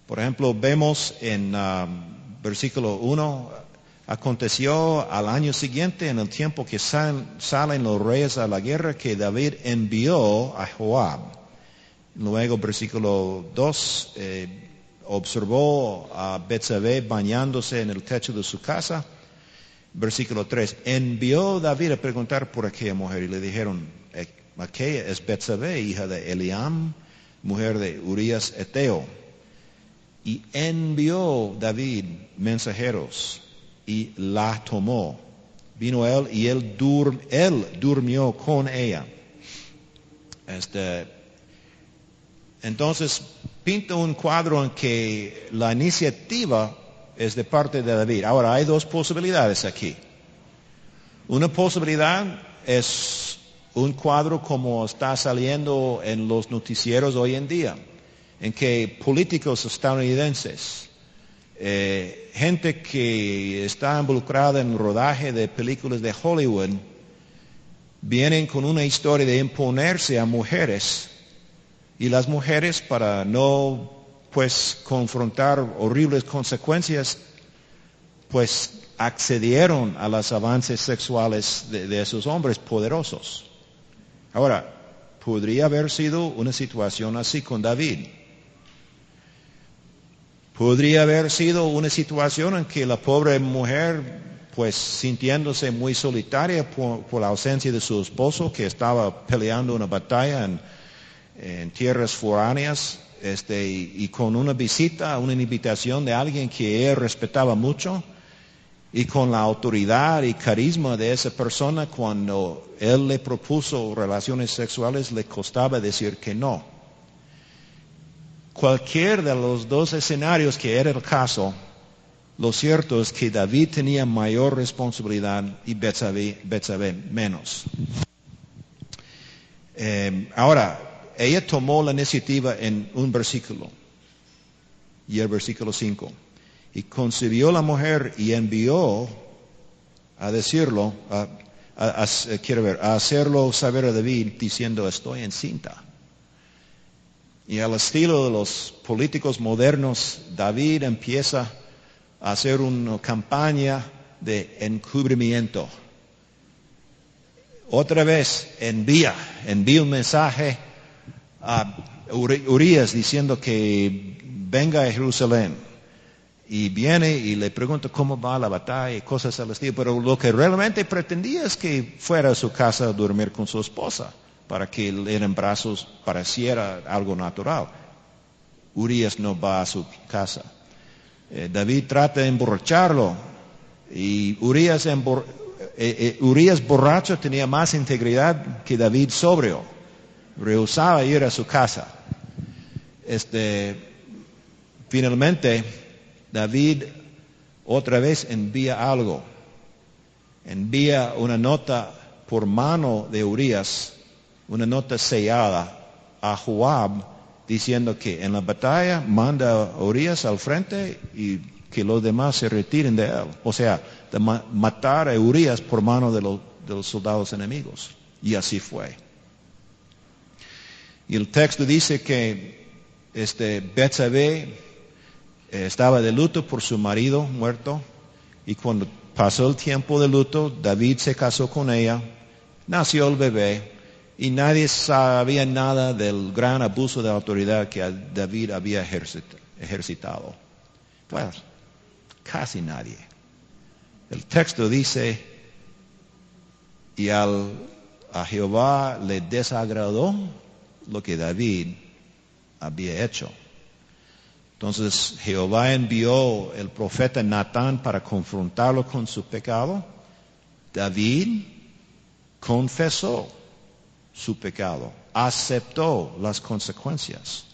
Por ejemplo, vemos en versículo 1, aconteció al año siguiente, en el tiempo que salen los reyes a la guerra, que David envió a Joab. Luego, versículo 2, observó a Betsabé bañándose en el techo de su casa. Versículo 3, envió David a preguntar por aquella mujer y le dijeron, aquella es Betsabé, hija de Eliam, mujer de Urías Eteo. Y envió David mensajeros y la tomó. Vino él y él durmió con ella. Entonces pinta un cuadro en que la iniciativa es de parte de David. Ahora hay dos posibilidades aquí. Una posibilidad es un cuadro como está saliendo en los noticieros hoy en día, en que políticos estadounidenses, gente que está involucrada en el rodaje de películas de Hollywood, vienen con una historia de imponerse a mujeres, y las mujeres, para no confrontar horribles consecuencias, accedieron a los avances sexuales de esos hombres poderosos. Ahora, podría haber sido una situación así con David. Podría haber sido una situación en que la pobre mujer, sintiéndose muy solitaria por la ausencia de su esposo, que estaba peleando una batalla en tierras foráneas, y con una visita, una invitación de alguien que ella respetaba mucho, y con la autoridad y carisma de esa persona, cuando él le propuso relaciones sexuales, le costaba decir que no. Cualquier de los dos escenarios que era el caso, lo cierto es que David tenía mayor responsabilidad y Betsabé menos. Ahora, ella tomó la iniciativa en un versículo, y el versículo 5. Y concibió la mujer y envió a decirlo, a hacerlo saber a David, diciendo, estoy encinta. Y al estilo de los políticos modernos, David empieza a hacer una campaña de encubrimiento. Otra vez envía un mensaje a Urías diciendo que venga a Jerusalén. Y viene y le pregunta cómo va la batalla y cosas al estilo. Pero lo que realmente pretendía es que fuera a su casa a dormir con su esposa, para que él en brazos pareciera algo natural. Urías no va a su casa. David trata de emborracharlo. Y Urías borracho tenía más integridad que David sobrio. Rehusaba ir a su casa. Finalmente, David otra vez envía algo. Envía una nota por mano de Urías, una nota sellada a Joab, diciendo que en la batalla manda a Urías al frente y que los demás se retiren de él. O sea, de matar a Urías por mano de los soldados enemigos. Y así fue. Y el texto dice que Betsabé estaba de luto por su marido muerto, y cuando pasó el tiempo de luto, David se casó con ella, nació el bebé, y nadie sabía nada del gran abuso de autoridad que David había ejercitado. Pues, casi nadie. El texto dice, y a Jehová le desagradó lo que David había hecho. Entonces Jehová envió el profeta Natán para confrontarlo con su pecado. David confesó su pecado, aceptó las consecuencias.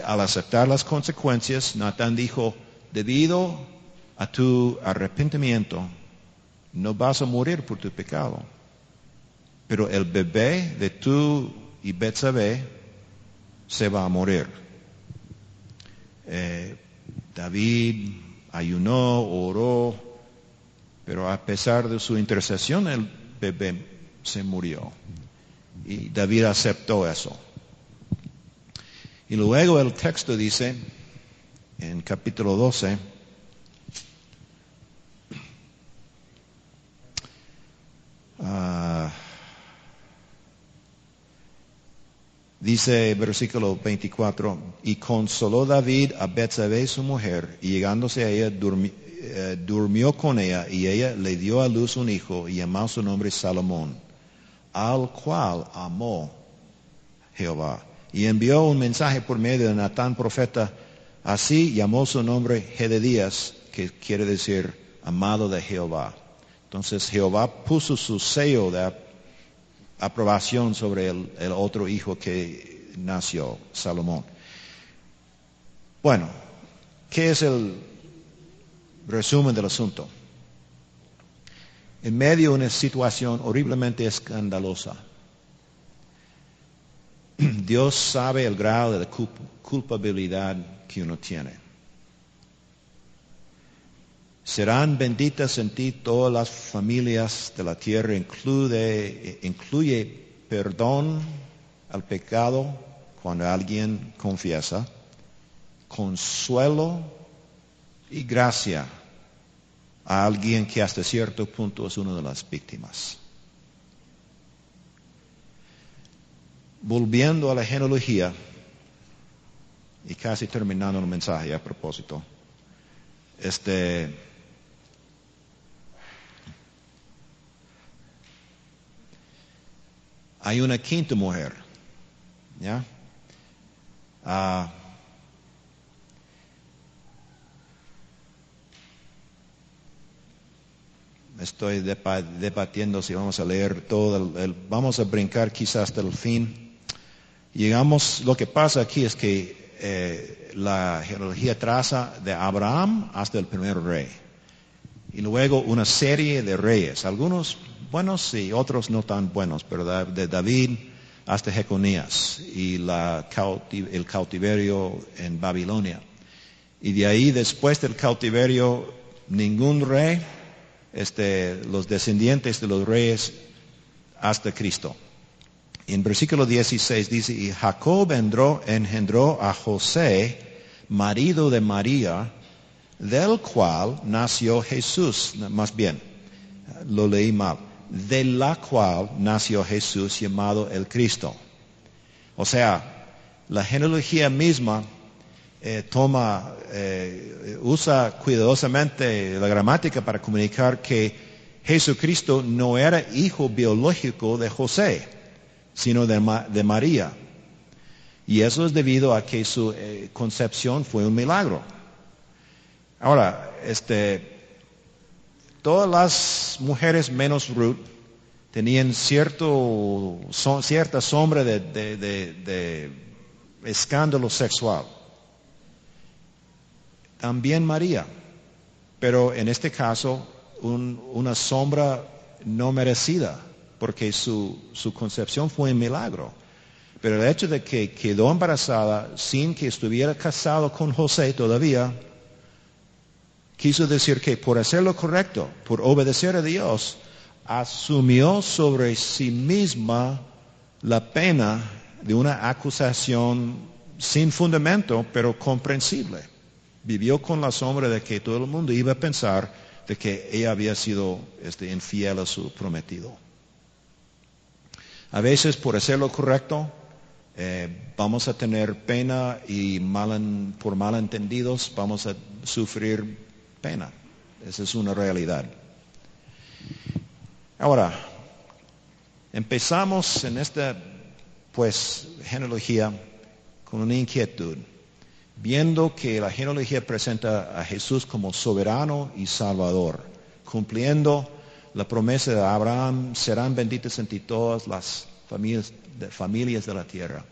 Al aceptar las consecuencias, Natán dijo, debido a tu arrepentimiento, no vas a morir por tu pecado. Pero el bebé de tú y Betsabé se va a morir. David ayunó, oró, pero a pesar de su intercesión, el bebé se murió. Y David aceptó eso. Y luego el texto dice, en capítulo 12, dice versículo 24, y consoló David a Betsabé su mujer, y llegándose a ella durmió con ella, y ella le dio a luz un hijo, y llamó su nombre Salomón, al cual amó Jehová. Y envió un mensaje por medio de Natán profeta, así llamó su nombre Jededías, que quiere decir amado de Jehová. Entonces Jehová puso su sello de aprobación sobre el otro hijo que nació, Salomón. Bueno, ¿qué es el resumen del asunto? En medio de una situación horriblemente escandalosa, Dios sabe el grado de culpabilidad que uno tiene. Serán benditas en ti todas las familias de la tierra, incluye perdón al pecado cuando alguien confiesa, consuelo y gracia a alguien que hasta cierto punto es una de las víctimas. Volviendo a la genealogía, y casi terminando el mensaje a propósito, hay una quinta mujer, ¿ya? Estoy debatiendo si vamos a leer todo, vamos a brincar quizás hasta el fin. Lo que pasa aquí es que la genealogía traza de Abraham hasta el primer rey. Y luego una serie de reyes, algunos buenos y otros no tan buenos, pero de David hasta Jeconías y el cautiverio en Babilonia. Y de ahí, después del cautiverio, ningún rey, los descendientes de los reyes hasta Cristo. En versículo 16 dice, y Jacob engendró a José, marido de María, del cual nació Jesús. Más bien, lo leí mal. De la cual nació Jesús llamado el Cristo. O sea, la genealogía misma usa cuidadosamente la gramática para comunicar que Jesucristo no era hijo biológico de José, sino de María. Y eso es debido a que su concepción fue un milagro. Ahora, todas las mujeres menos Ruth tenían cierta sombra de escándalo sexual. También María, pero en este caso una sombra no merecida, porque su concepción fue un milagro. Pero el hecho de que quedó embarazada sin que estuviera casado con José todavía, quiso decir que por hacer lo correcto, por obedecer a Dios, asumió sobre sí misma la pena de una acusación sin fundamento, pero comprensible. Vivió con la sombra de que todo el mundo iba a pensar de que ella había sido infiel a su prometido. A veces, por hacer lo correcto, vamos a tener pena y por malentendidos vamos a sufrir pena. Esa es una realidad. Ahora, empezamos en esta genealogía con una inquietud, viendo que la genealogía presenta a Jesús como soberano y salvador, cumpliendo la promesa de Abraham, serán benditas en ti todas las familias de la tierra.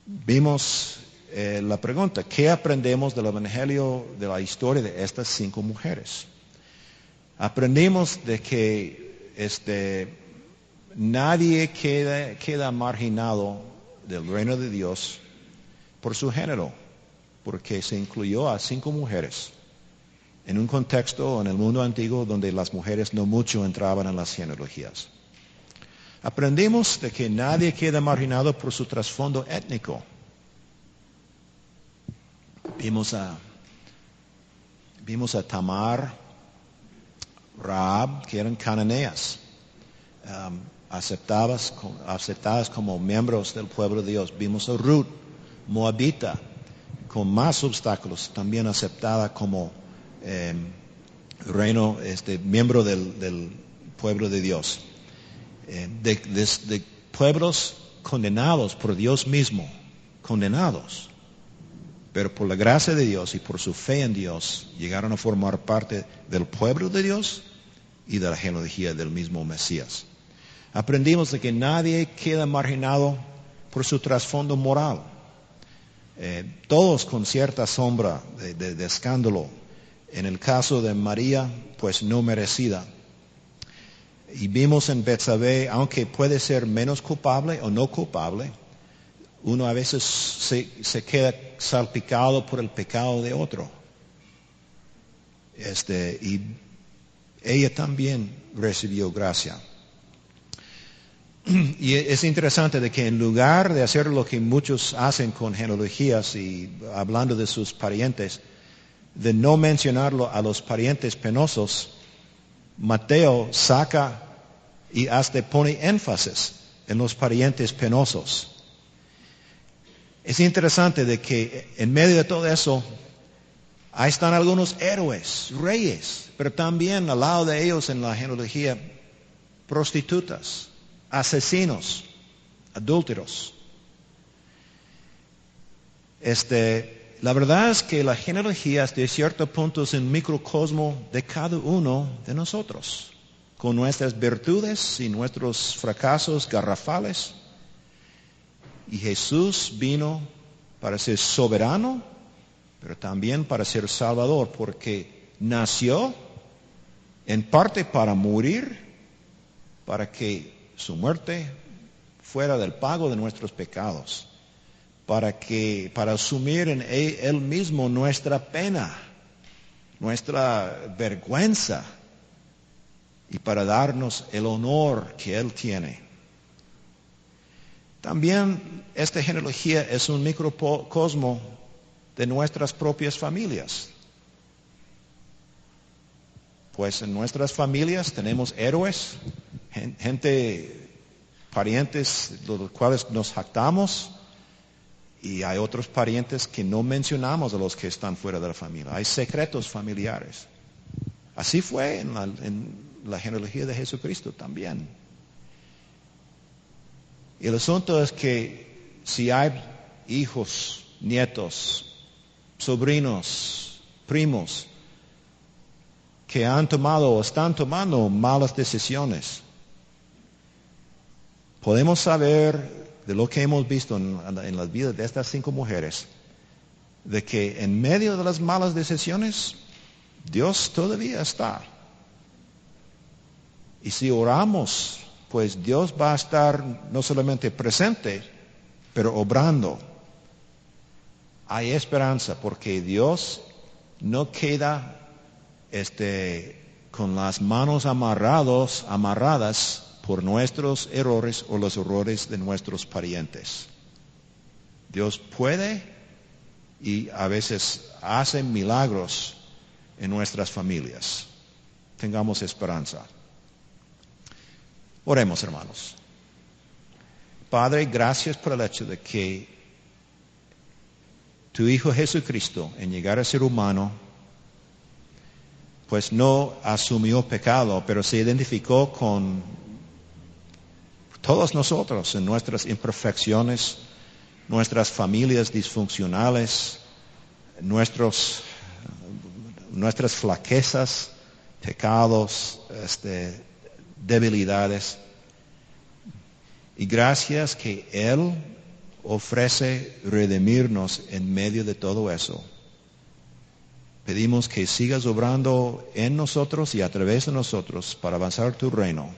Vimos la pregunta, ¿qué aprendemos del Evangelio, de la historia de estas 5 mujeres? Aprendimos de que nadie queda marginado del reino de Dios por su género, porque se incluyó a 5 mujeres en un contexto en el mundo antiguo donde las mujeres no mucho entraban en las genealogías. Aprendimos de que nadie queda marginado por su trasfondo étnico. Vimos a Tamar, Rahab, que eran cananeas, aceptadas como miembros del pueblo de Dios. Vimos a Ruth, moabita, con más obstáculos, también aceptada como miembro del pueblo de Dios. De pueblos condenados por Dios mismo, condenados, pero por la gracia de Dios y por su fe en Dios, llegaron a formar parte del pueblo de Dios y de la genealogía del mismo Mesías. Aprendimos de que nadie queda marginado por su trasfondo moral. Todos con cierta sombra de escándalo. En el caso de María, pues no merecida. Y vimos en Betsabé, aunque puede ser menos culpable o no culpable, uno a veces se queda salpicado por el pecado de otro. Y ella también recibió gracia. Y es interesante de que en lugar de hacer lo que muchos hacen con genealogías y hablando de sus parientes, de no mencionarlo a los parientes penosos, Mateo saca y hasta pone énfasis en los parientes penosos. Es interesante de que en medio de todo eso, ahí están algunos héroes, reyes, pero también al lado de ellos en la genealogía, prostitutas, asesinos, adúlteros. La verdad es que la genealogía de cierto punto es un microcosmo de cada uno de nosotros, con nuestras virtudes y nuestros fracasos garrafales. Y Jesús vino para ser soberano, pero también para ser salvador, porque nació en parte para morir, para que su muerte fuera del pago de nuestros pecados, para asumir en Él mismo nuestra pena, nuestra vergüenza, y para darnos el honor que Él tiene. También esta genealogía es un microcosmo de nuestras propias familias. Pues en nuestras familias tenemos héroes, gente, parientes de los cuales nos jactamos, y hay otros parientes que no mencionamos a los que están fuera de la familia. Hay secretos familiares. Así fue en la genealogía de Jesucristo también. Y el asunto es que si hay hijos, nietos, sobrinos, primos, que han tomado o están tomando malas decisiones, podemos saber de lo que hemos visto en las vidas de estas 5 mujeres, de que en medio de las malas decisiones, Dios todavía está. Y si oramos, pues Dios va a estar no solamente presente, pero obrando. Hay esperanza porque Dios no queda con las manos amarradas por nuestros errores o los errores de nuestros parientes. Dios puede y a veces hace milagros en nuestras familias. Tengamos esperanza. Oremos, hermanos. Padre, gracias por el hecho de que tu Hijo Jesucristo, en llegar a ser humano, pues no asumió pecado, pero se identificó con todos nosotros en nuestras imperfecciones, nuestras familias disfuncionales, nuestras flaquezas, pecados, debilidades. Y gracias que Él ofrece redimirnos en medio de todo eso. Pedimos que sigas obrando en nosotros y a través de nosotros para avanzar tu reino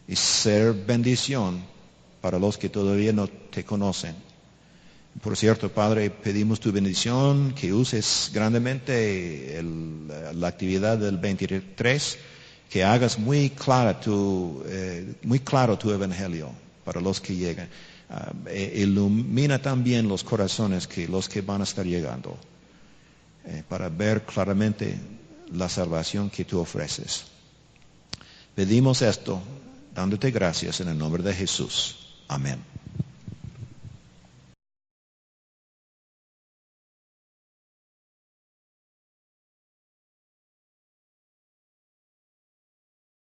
y ser bendición para los que todavía no te conocen. Por cierto, Padre, pedimos tu bendición, que uses grandemente la actividad del 23, que hagas muy claro tu evangelio para los que llegan. Ilumina también los corazones que los que van a estar llegando, para ver claramente la salvación que tú ofreces. Pedimos esto, dándote gracias en el nombre de Jesús. Amén.